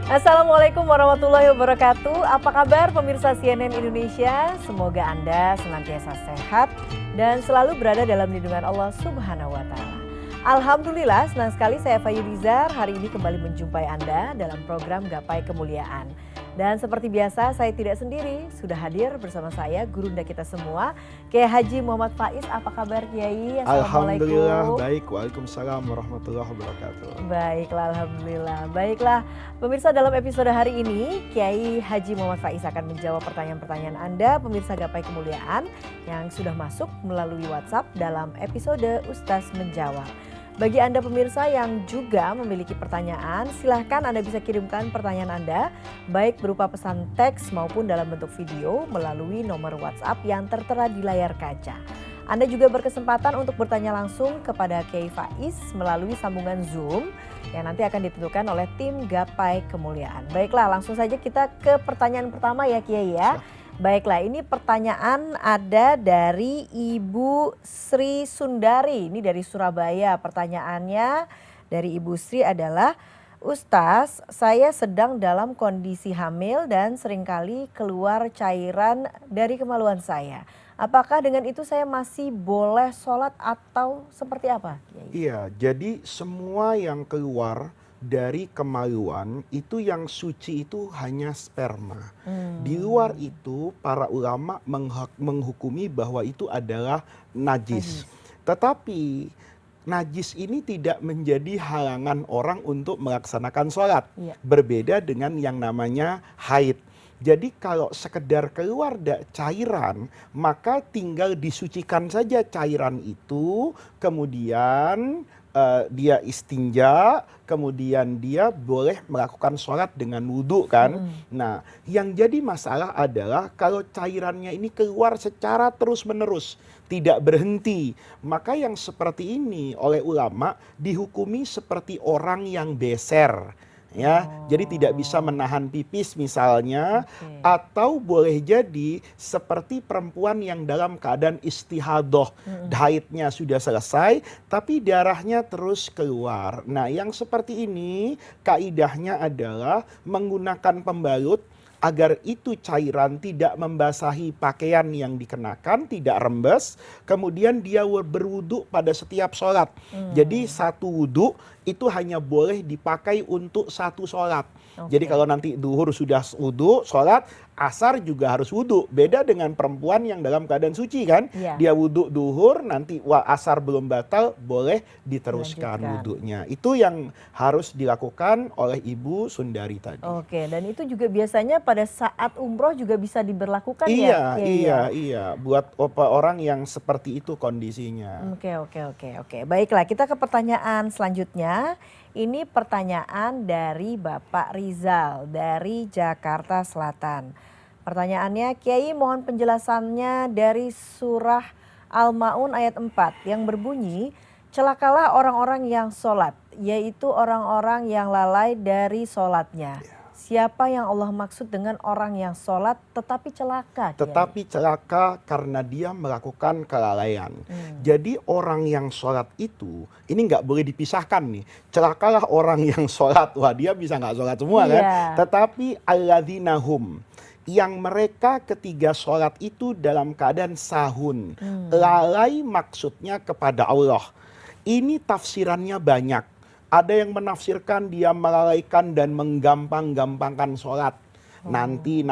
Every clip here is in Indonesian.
Assalamualaikum warahmatullahi wabarakatuh. Apa kabar pemirsa CNN Indonesia? Semoga Anda senantiasa sehat dan selalu berada dalam lindungan Allah Subhanahu wa Ta'ala. Alhamdulillah, senang sekali saya Fayu Lizar hari ini kembali menjumpai Anda dalam program Gapai Kemuliaan. Dan seperti biasa saya tidak sendiri, sudah hadir bersama saya gurunda kita semua, Kiai Haji Muhammad Faiz. Apa kabar Kiai? Alhamdulillah baik, waalaikumsalam warahmatullahi wabarakatuh. Baiklah. Pemirsa, dalam episode hari ini Kiai Haji Muhammad Faiz akan menjawab pertanyaan-pertanyaan Anda pemirsa Gapai Kemuliaan yang sudah masuk melalui WhatsApp dalam episode Ustaz Menjawab. Bagi Anda pemirsa yang juga memiliki pertanyaan, silahkan Anda bisa kirimkan pertanyaan Anda baik berupa pesan teks maupun dalam bentuk video melalui nomor WhatsApp yang tertera di layar kaca. Anda juga berkesempatan untuk bertanya langsung kepada Kiai Faiz melalui sambungan Zoom yang nanti akan ditentukan oleh tim Gapai Kemuliaan. Baiklah, langsung saja kita ke pertanyaan pertama ya Kiai ya. Baiklah, ini pertanyaan ada dari Ibu Sri Sundari, ini dari Surabaya. Pertanyaannya dari Ibu Sri adalah, Ustaz, saya sedang dalam kondisi hamil dan seringkali keluar cairan dari kemaluan saya. Apakah dengan itu saya masih boleh sholat atau seperti apa? Iya, jadi semua yang keluar dari kemaluan itu yang suci itu hanya sperma. Di luar itu para ulama menghukumi bahwa itu adalah najis. Tetapi najis ini tidak menjadi halangan orang untuk melaksanakan sholat. Berbeda dengan yang namanya haid. Jadi kalau sekedar keluar cairan, maka tinggal disucikan saja cairan itu, kemudian dia istinja, kemudian dia boleh melakukan sholat dengan wudhu kan. Nah, yang jadi masalah adalah kalau cairannya ini keluar secara terus menerus, tidak berhenti, maka yang seperti ini oleh ulama dihukumi seperti orang yang beser. Ya, jadi tidak bisa menahan pipis misalnya, atau boleh jadi seperti perempuan yang dalam keadaan istihadoh, haidnya sudah selesai tapi darahnya terus keluar. Nah, yang seperti ini kaidahnya adalah menggunakan pembalut agar itu cairan tidak membasahi pakaian yang dikenakan, tidak rembes. Kemudian dia berwudu pada setiap sholat. Jadi satu wudu itu hanya boleh dipakai untuk satu sholat. Jadi kalau nanti duhur sudah wudu, sholat, asar juga harus wudu. Beda dengan perempuan yang dalam keadaan suci kan. Dia wudu duhur, nanti asar belum batal, boleh diteruskan wudunya. Itu yang harus dilakukan oleh Ibu Sundari tadi. Oke, dan itu juga biasanya pada saat umroh juga bisa diberlakukan ya? Iya. Buat orang yang seperti itu kondisinya. Oke. Baiklah, kita ke pertanyaan selanjutnya. Ini pertanyaan dari Bapak Rizal dari Jakarta Selatan. Pertanyaannya, Kiai mohon penjelasannya dari surah Al-Ma'un ayat 4 yang berbunyi, celakalah orang-orang yang sholat, yaitu orang-orang yang lalai dari sholatnya. Siapa yang Allah maksud dengan orang yang sholat tetapi celaka? Tetapi celaka karena dia melakukan kelalaian. Jadi orang yang sholat itu, ini nggak boleh dipisahkan nih. Celakalah orang yang sholat, wah dia bisa nggak sholat semua kan? Tetapi alladzinahum, yang mereka ketiga sholat itu dalam keadaan sahun. Lalai maksudnya kepada Allah. Ini tafsirannya banyak. Ada yang menafsirkan dia melalaikan dan menggampang-gampangkan sholat. Nanti,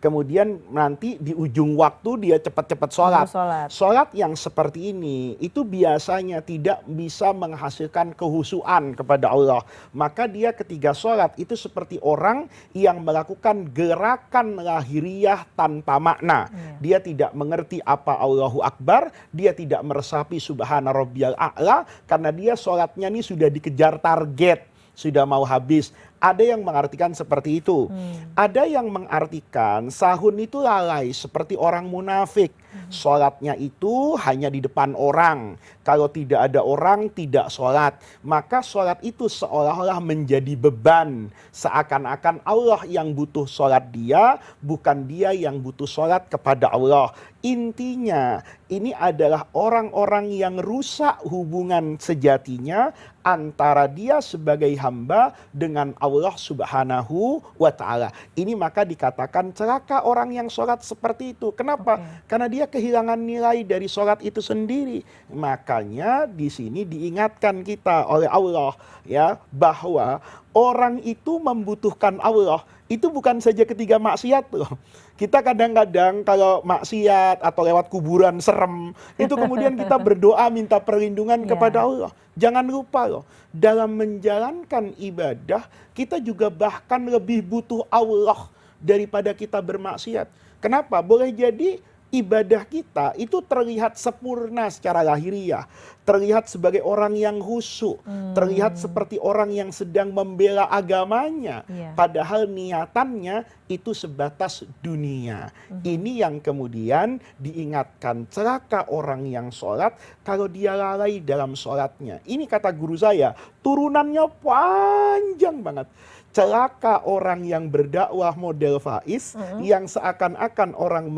kemudian nanti di ujung waktu dia cepat-cepat sholat. Sholat yang seperti ini, itu biasanya tidak bisa menghasilkan kehusuan kepada Allah. Maka dia ketika sholat itu seperti orang yang melakukan gerakan lahiriah tanpa makna. Dia tidak mengerti apa Allahu Akbar, dia tidak meresapi subhana rabbiyal a'la, karena dia sholatnya ini sudah dikejar target, sudah mau habis. Ada yang mengartikan seperti itu. Ada yang mengartikan sahun itu lalai seperti orang munafik. Sholatnya itu hanya di depan orang. Kalau tidak ada orang tidak sholat. Maka sholat itu seolah-olah menjadi beban. Seakan-akan Allah yang butuh sholat dia, bukan dia yang butuh sholat kepada Allah. Intinya ini adalah orang-orang yang rusak hubungan sejatinya antara dia sebagai hamba dengan Allah Allah Subhanahu wa Ta'ala. Ini maka dikatakan celaka orang yang sholat seperti itu. Kenapa? Karena dia kehilangan nilai dari sholat itu sendiri. Makanya di sini diingatkan kita oleh Allah ya bahwa orang itu membutuhkan Allah. Itu bukan saja ketika maksiat loh. Kita kadang-kadang kalau maksiat atau lewat kuburan serem, itu kemudian kita berdoa minta perlindungan kepada Allah. Jangan lupa loh, dalam menjalankan ibadah, kita juga bahkan lebih butuh Allah daripada kita bermaksiat. Kenapa? Boleh jadi ibadah kita itu terlihat sempurna secara lahiriah, terlihat sebagai orang yang khusyuk, terlihat seperti orang yang sedang membela agamanya, padahal niatannya itu sebatas dunia. Ini yang kemudian diingatkan, celaka orang yang sholat kalau dia lalai dalam sholatnya. Ini kata guru saya, turunannya panjang banget. Celaka orang yang berdakwah model Faiz, yang seakan-akan orang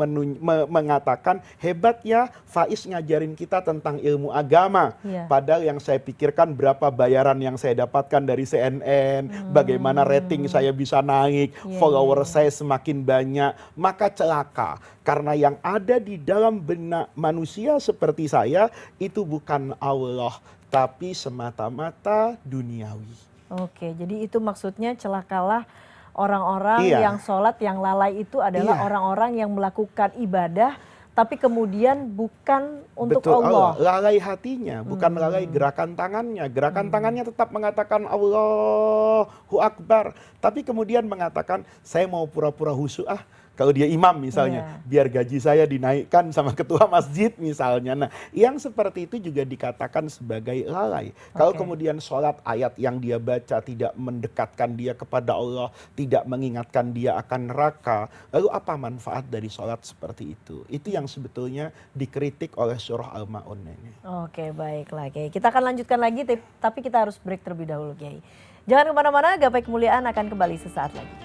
mengatakan hebat ya Faiz ngajarin kita tentang ilmu agama. Padahal yang saya pikirkan berapa bayaran yang saya dapatkan dari CNN, bagaimana rating saya bisa naik, follower saya semakin banyak. Maka celaka, karena yang ada di dalam benak manusia seperti saya itu bukan Allah, tapi semata-mata duniawi. Oke, jadi itu maksudnya celakalah orang-orang yang sholat, yang lalai itu adalah orang-orang yang melakukan ibadah tapi kemudian bukan untuk Allah. Lalai hatinya, bukan lalai gerakan tangannya. Gerakan tangannya tetap mengatakan Allahu Akbar, tapi kemudian mengatakan saya mau pura-pura khusyuk kalau dia imam misalnya, biar gaji saya dinaikkan sama ketua masjid misalnya. Nah, yang seperti itu juga dikatakan sebagai lalai. Kalau kemudian sholat ayat yang dia baca tidak mendekatkan dia kepada Allah, tidak mengingatkan dia akan neraka, lalu apa manfaat dari sholat seperti itu? Itu yang sebetulnya dikritik oleh surah Al-Ma'un ini. Oke, baiklah Kiai. Kita akan lanjutkan lagi, tapi kita harus break terlebih dahulu Kiai. Jangan kemana-mana, Gapai Kemuliaan akan kembali sesaat lagi.